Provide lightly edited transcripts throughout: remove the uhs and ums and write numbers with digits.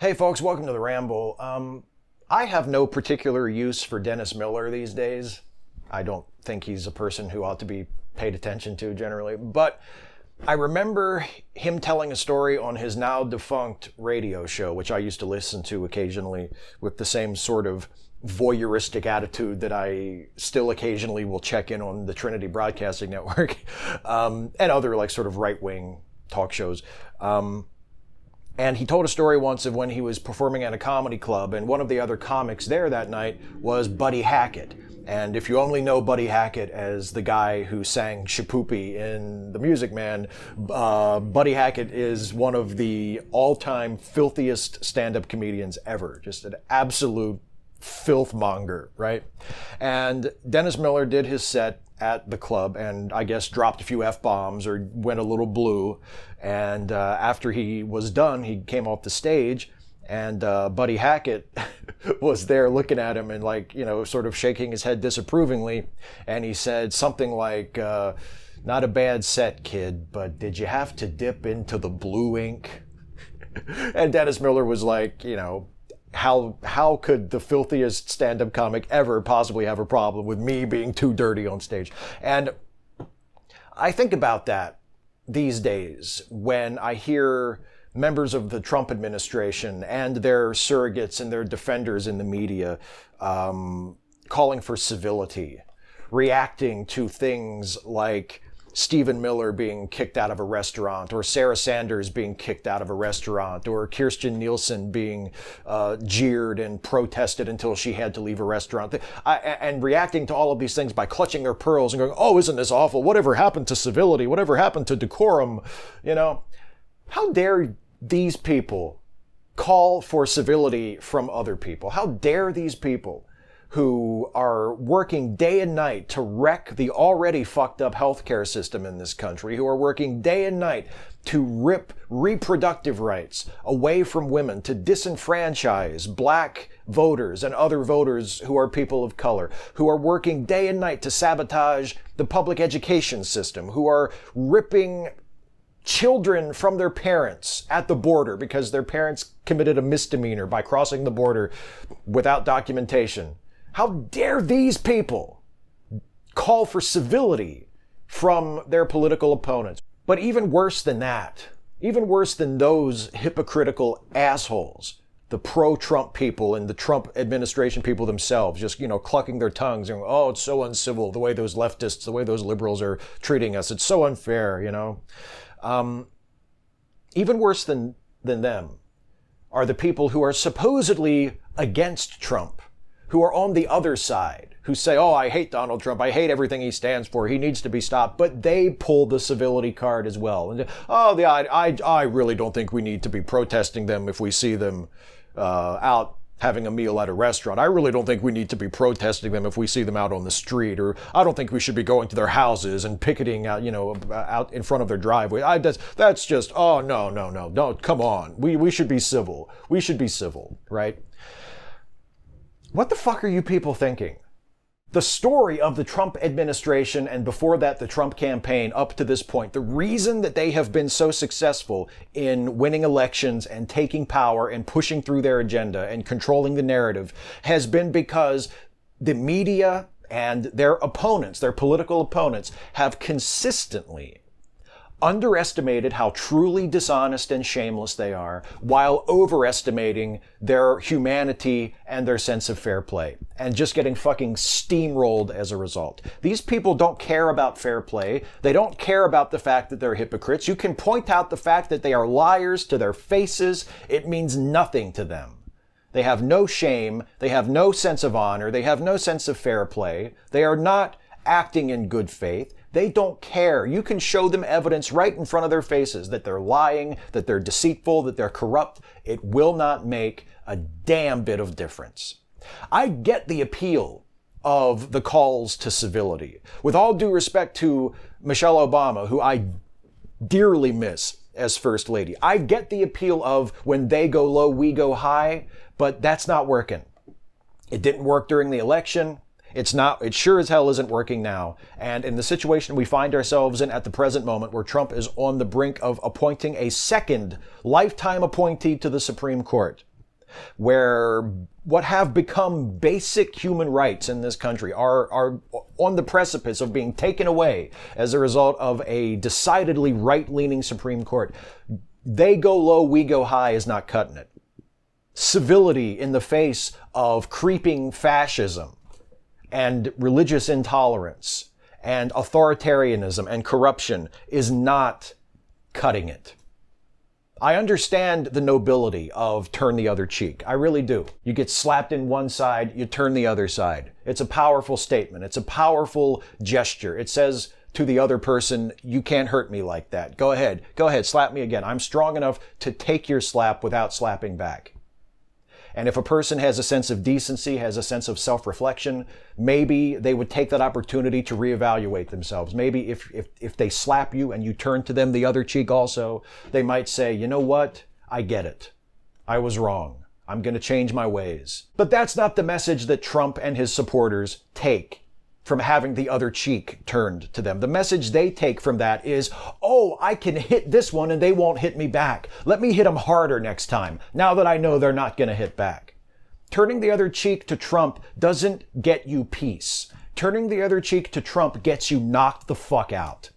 Hey folks, welcome to the Ramble. I have no particular use for Dennis Miller these days. I don't think he's a person who ought to be paid attention to generally, but I remember him telling a story on his now defunct radio show, which I used to listen to occasionally with the same sort of voyeuristic attitude that I still occasionally will check in on the Trinity Broadcasting Network, and other like sort of right-wing talk shows. And he told a story once of when he was performing at a comedy club, and one of the other comics there that night was Buddy Hackett. And if you only know Buddy Hackett as the guy who sang Shapoopy in The Music Man, Buddy Hackett is one of the all-time filthiest stand-up comedians ever. Just an absolute filthmonger, right? And Dennis Miller did his set at the club and I guess dropped a few F-bombs or went a little blue. And after he was done, he came off the stage and Buddy Hackett was there looking at him and like, you know, sort of shaking his head disapprovingly. And he said something like, not a bad set, kid, but did you have to dip into the blue ink? And Dennis Miller was like, you know, how could the filthiest stand-up comic ever possibly have a problem with me being too dirty on stage? And I think about that these days when I hear members of the Trump administration and their surrogates and their defenders in the media calling for civility, reacting to things like Stephen Miller being kicked out of a restaurant, or Sarah Sanders being kicked out of a restaurant, or Kirstjen Nielsen being jeered and protested until she had to leave a restaurant, and reacting to all of these things by clutching their pearls and going, oh, isn't this awful? Whatever happened to civility? Whatever happened to decorum? You know, how dare these people call for civility from other people? How dare these people who are working day and night to wreck the already fucked up healthcare system in this country, who are working day and night to rip reproductive rights away from women, to disenfranchise black voters and other voters who are people of color, who are working day and night to sabotage the public education system, who are ripping children from their parents at the border because their parents committed a misdemeanor by crossing the border without documentation. How dare these people call for civility from their political opponents? But even worse than that, even worse than those hypocritical assholes, the pro-Trump people and the Trump administration people themselves, just, you know, clucking their tongues and, oh, it's so uncivil, the way those leftists, the way those liberals are treating us. It's so unfair, you know. Even worse than them are the people who are supposedly against Trump, who are on the other side, who say, oh, I hate Donald Trump, I hate everything he stands for, he needs to be stopped, but they pull the civility card as well. And, oh, I really don't think we need to be protesting them if we see them out having a meal at a restaurant. I really don't think we need to be protesting them if we see them out on the street, or I don't think we should be going to their houses and picketing out, you know, out in front of their driveway. That's just, oh, no, come on. We should be civil. We should be civil, right? What the fuck are you people thinking? The story of the Trump administration and before that the Trump campaign up to this point, the reason that they have been so successful in winning elections and taking power and pushing through their agenda and controlling the narrative has been because the media and their opponents, their political opponents, have consistently underestimated how truly dishonest and shameless they are, while overestimating their humanity and their sense of fair play, and just getting fucking steamrolled as a result. These people don't care about fair play. They don't care about the fact that they're hypocrites. You can point out the fact that they are liars to their faces. It means nothing to them. They have no shame. They have no sense of honor. They have no sense of fair play. They are not acting in good faith. They don't care. You can show them evidence right in front of their faces that they're lying, that they're deceitful, that they're corrupt. It will not make a damn bit of difference. I get the appeal of the calls to civility. With all due respect to Michelle Obama, who I dearly miss as First Lady, I get the appeal of when they go low, we go high, but that's not working. It didn't work during the election. It sure as hell isn't working now. And in the situation we find ourselves in at the present moment, where Trump is on the brink of appointing a second lifetime appointee to the Supreme Court, where what have become basic human rights in this country are on the precipice of being taken away as a result of a decidedly right-leaning Supreme Court. They go low, we go high is not cutting it. Civility in the face of creeping fascism and religious intolerance and authoritarianism and corruption is not cutting it. I understand the nobility of turn the other cheek. I really do. You get slapped in one side, you turn the other side. It's a powerful statement. It's a powerful gesture. It says to the other person, you can't hurt me like that. Go ahead, slap me again. I'm strong enough to take your slap without slapping back. And if a person has a sense of decency, has a sense of self-reflection, maybe they would take that opportunity to reevaluate themselves. Maybe if they slap you and you turn to them the other cheek also, they might say, you know what? I get it. I was wrong. I'm going to change my ways. But that's not the message that Trump and his supporters take from having the other cheek turned to them. The message they take from that is, oh, I can hit this one and they won't hit me back. Let me hit them harder next time, now that I know they're not going to hit back. Turning the other cheek to Trump doesn't get you peace. Turning the other cheek to Trump gets you knocked the fuck out.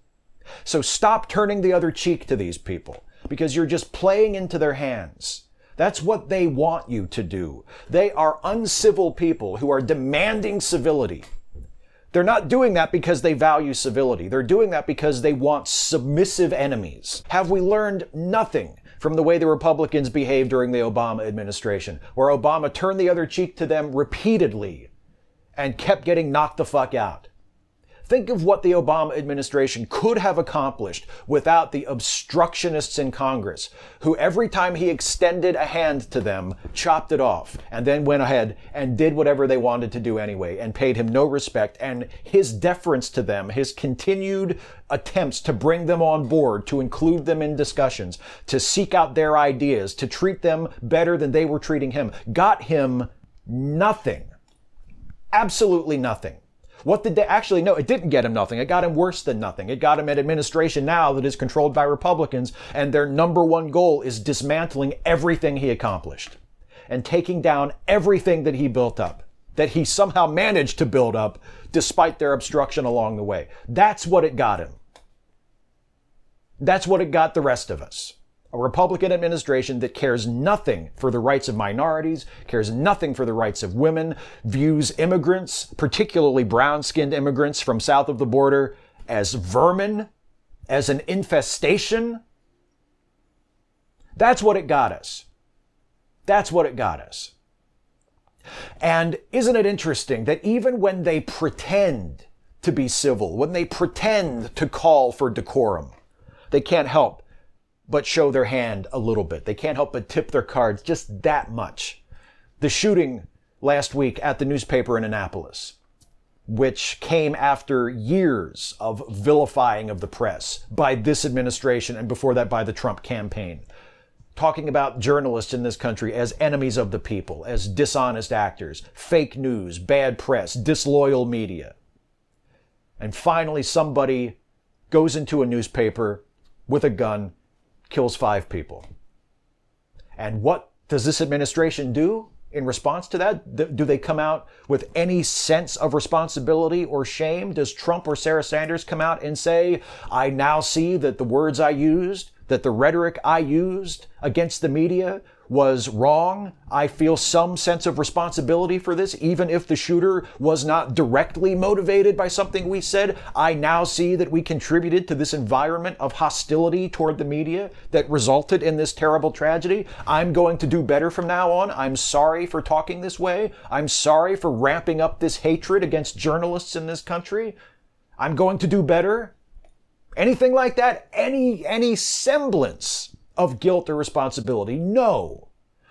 So stop turning the other cheek to these people, because you're just playing into their hands. That's what they want you to do. They are uncivil people who are demanding civility. They're not doing that because they value civility. They're doing that because they want submissive enemies. Have we learned nothing from the way the Republicans behaved during the Obama administration, where Obama turned the other cheek to them repeatedly and kept getting knocked the fuck out? Think of what the Obama administration could have accomplished without the obstructionists in Congress, who every time he extended a hand to them, chopped it off, and then went ahead and did whatever they wanted to do anyway, and paid him no respect. And his deference to them, his continued attempts to bring them on board, to include them in discussions, to seek out their ideas, to treat them better than they were treating him, got him nothing. Absolutely nothing. What did they actually? No, it didn't get him nothing. It got him worse than nothing. It got him an administration now that is controlled by Republicans, and their number one goal is dismantling everything he accomplished and taking down everything that he built up, that he somehow managed to build up despite their obstruction along the way. That's what it got him. That's what it got the rest of us. A Republican administration that cares nothing for the rights of minorities, cares nothing for the rights of women, views immigrants, particularly brown-skinned immigrants from south of the border, as vermin, as an infestation. That's what it got us. That's what it got us. And isn't it interesting that even when they pretend to be civil, when they pretend to call for decorum, they can't help but show their hand a little bit. They can't help but tip their cards just that much. The shooting last week at the newspaper in Annapolis, which came after years of vilifying of the press by this administration and before that by the Trump campaign, talking about journalists in this country as enemies of the people, as dishonest actors, fake news, bad press, disloyal media. And finally somebody goes into a newspaper with a gun, kills 5 people. And what does this administration do in response to that? Do they come out with any sense of responsibility or shame? Does Trump or Sarah Sanders come out and say, I now see that the words I used, that the rhetoric I used against the media was wrong? I feel some sense of responsibility for this, even if the shooter was not directly motivated by something we said. I now see that we contributed to this environment of hostility toward the media that resulted in this terrible tragedy. I'm going to do better from now on. I'm sorry for talking this way. I'm sorry for ramping up this hatred against journalists in this country. I'm going to do better. Anything like that? Any semblance of guilt or responsibility? No.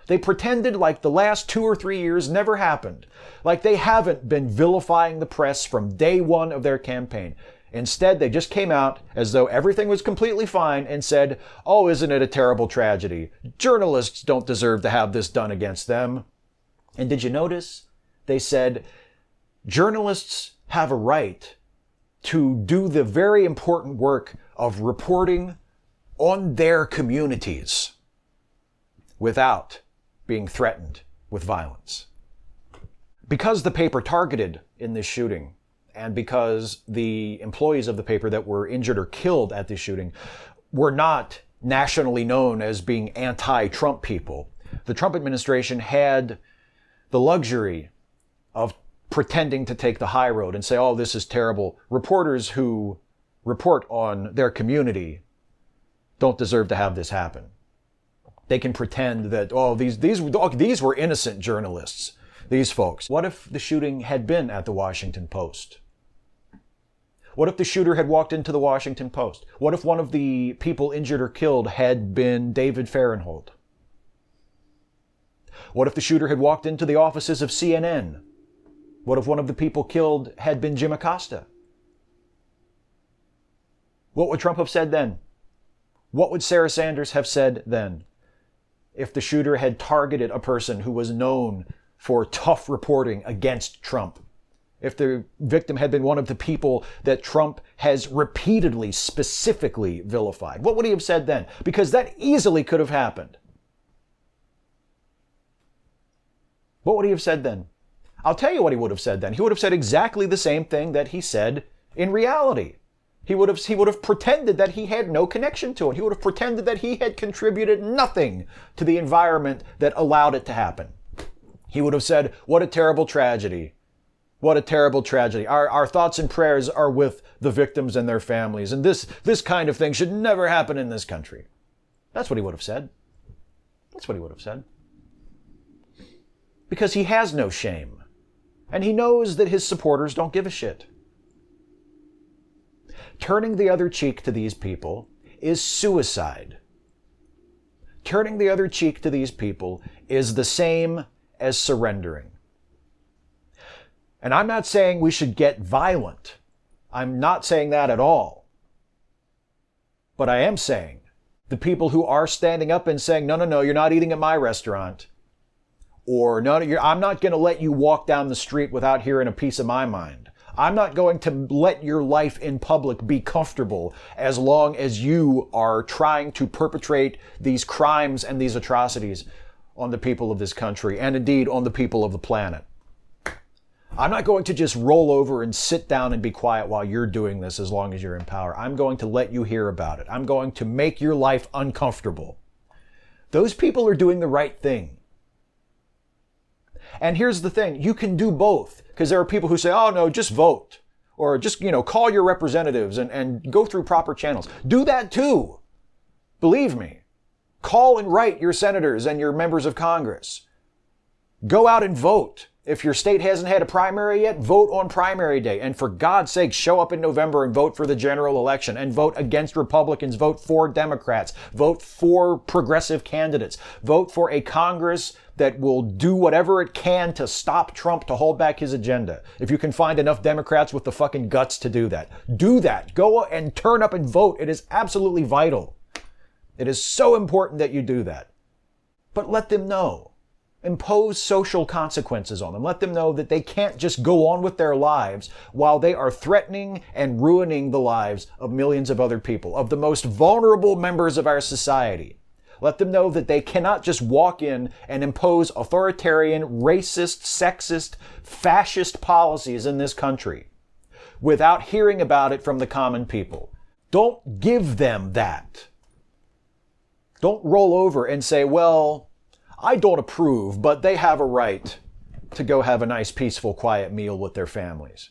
They pretended like the last 2 or 3 years never happened, like they haven't been vilifying the press from day one of their campaign. Instead, they just came out as though everything was completely fine and said, oh, isn't it a terrible tragedy? Journalists don't deserve to have this done against them. And did you notice? They said, Journalists have a right to do the very important work of reporting on their communities without being threatened with violence. Because the paper targeted in this shooting, and because the employees of the paper that were injured or killed at this shooting were not nationally known as being anti-Trump people, the Trump administration had the luxury of pretending to take the high road and say, oh, this is terrible. Reporters who report on their community don't deserve to have this happen. They can pretend that, oh, these were innocent journalists, these folks. What if the shooting had been at the Washington Post? What if the shooter had walked into the Washington Post? What if one of the people injured or killed had been David Fahrenthold? What if the shooter had walked into the offices of CNN? What if one of the people killed had been Jim Acosta? What would Trump have said then? What would Sarah Sanders have said then? If the shooter had targeted a person who was known for tough reporting against Trump? If the victim had been one of the people that Trump has repeatedly, specifically vilified? What would he have said then? Because that easily could have happened. What would he have said then? I'll tell you what he would have said then. He would have said exactly the same thing that he said in reality. He would have pretended that he had no connection to it. He would have pretended that he had contributed nothing to the environment that allowed it to happen. He would have said, what a terrible tragedy. What a terrible tragedy. Our thoughts and prayers are with the victims and their families. And this kind of thing should never happen in this country. That's what he would have said. That's what he would have said. Because he has no shame. And he knows that his supporters don't give a shit. Turning the other cheek to these people is suicide. Turning the other cheek to these people is the same as surrendering. And I'm not saying we should get violent. I'm not saying that at all. But I am saying the people who are standing up and saying, no, you're not eating at my restaurant. Or, no, I'm not going to let you walk down the street without hearing a piece of my mind. I'm not going to let your life in public be comfortable as long as you are trying to perpetrate these crimes and these atrocities on the people of this country, and indeed on the people of the planet. I'm not going to just roll over and sit down and be quiet while you're doing this as long as you're in power. I'm going to let you hear about it. I'm going to make your life uncomfortable. Those people are doing the right thing. And here's the thing, you can do both, because there are people who say, oh no, just vote, or just, call your representatives and go through proper channels. Do that too. Believe me. Call and write your senators and your members of Congress. Go out and vote. If your state hasn't had a primary yet, vote on primary day. And for God's sake, show up in November and vote for the general election and vote against Republicans. Vote for Democrats. Vote for progressive candidates. Vote for a Congress that will do whatever it can to stop Trump, to hold back his agenda. If you can find enough Democrats with the fucking guts to do that, do that. Go and turn up and vote. It is absolutely vital. It is so important that you do that. But let them know. Impose social consequences on them. Let them know that they can't just go on with their lives while they are threatening and ruining the lives of millions of other people, of the most vulnerable members of our society. Let them know that they cannot just walk in and impose authoritarian, racist, sexist, fascist policies in this country without hearing about it from the common people. Don't give them that. Don't roll over and say, well, I don't approve, but they have a right to go have a nice, peaceful, quiet meal with their families.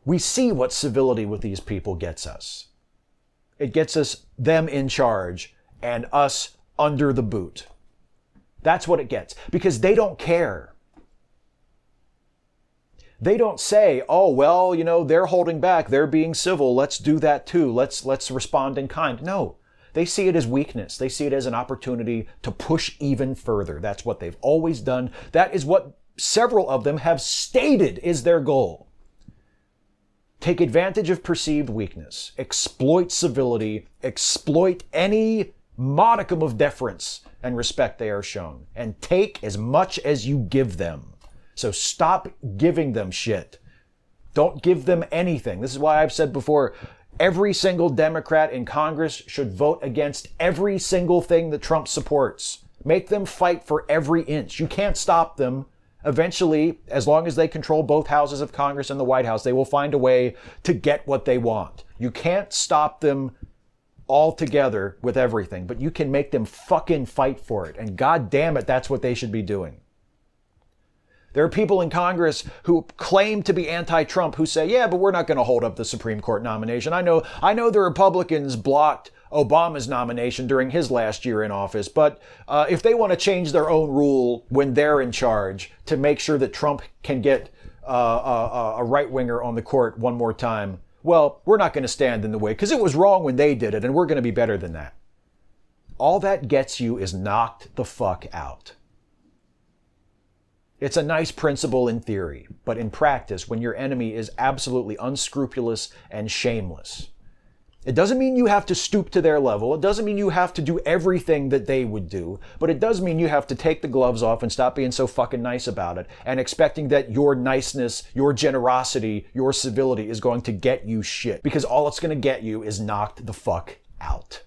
We see what civility with these people gets us. It gets us them in charge and us under the boot. That's what it gets, because they don't care. They don't say, oh, well, they're holding back, they're being civil, let's do that too, let's respond in kind. No. They see it as weakness. They see it as an opportunity to push even further. That's what they've always done. That is what several of them have stated is their goal. Take advantage of perceived weakness, exploit civility, exploit any modicum of deference and respect they are shown, and take as much as you give them. So stop giving them shit. Don't give them anything. This is why I've said before, every single Democrat in Congress should vote against every single thing that Trump supports. Make them fight for every inch. You can't stop them. Eventually, as long as they control both houses of Congress and the White House, they will find a way to get what they want. You can't stop them altogether with everything, but you can make them fucking fight for it. And God damn it, that's what they should be doing. There are people in Congress who claim to be anti-Trump who say, yeah, but we're not going to hold up the Supreme Court nomination. I know the Republicans blocked Obama's nomination during his last year in office, but if they want to change their own rule when they're in charge to make sure that Trump can get a right-winger on the court one more time, well, we're not going to stand in the way because it was wrong when they did it, and we're going to be better than that. All that gets you is knocked the fuck out. It's a nice principle in theory, but in practice, when your enemy is absolutely unscrupulous and shameless, it doesn't mean you have to stoop to their level. It doesn't mean you have to do everything that they would do, but it does mean you have to take the gloves off and stop being so fucking nice about it and expecting that your niceness, your generosity, your civility is going to get you shit, because all it's going to get you is knocked the fuck out.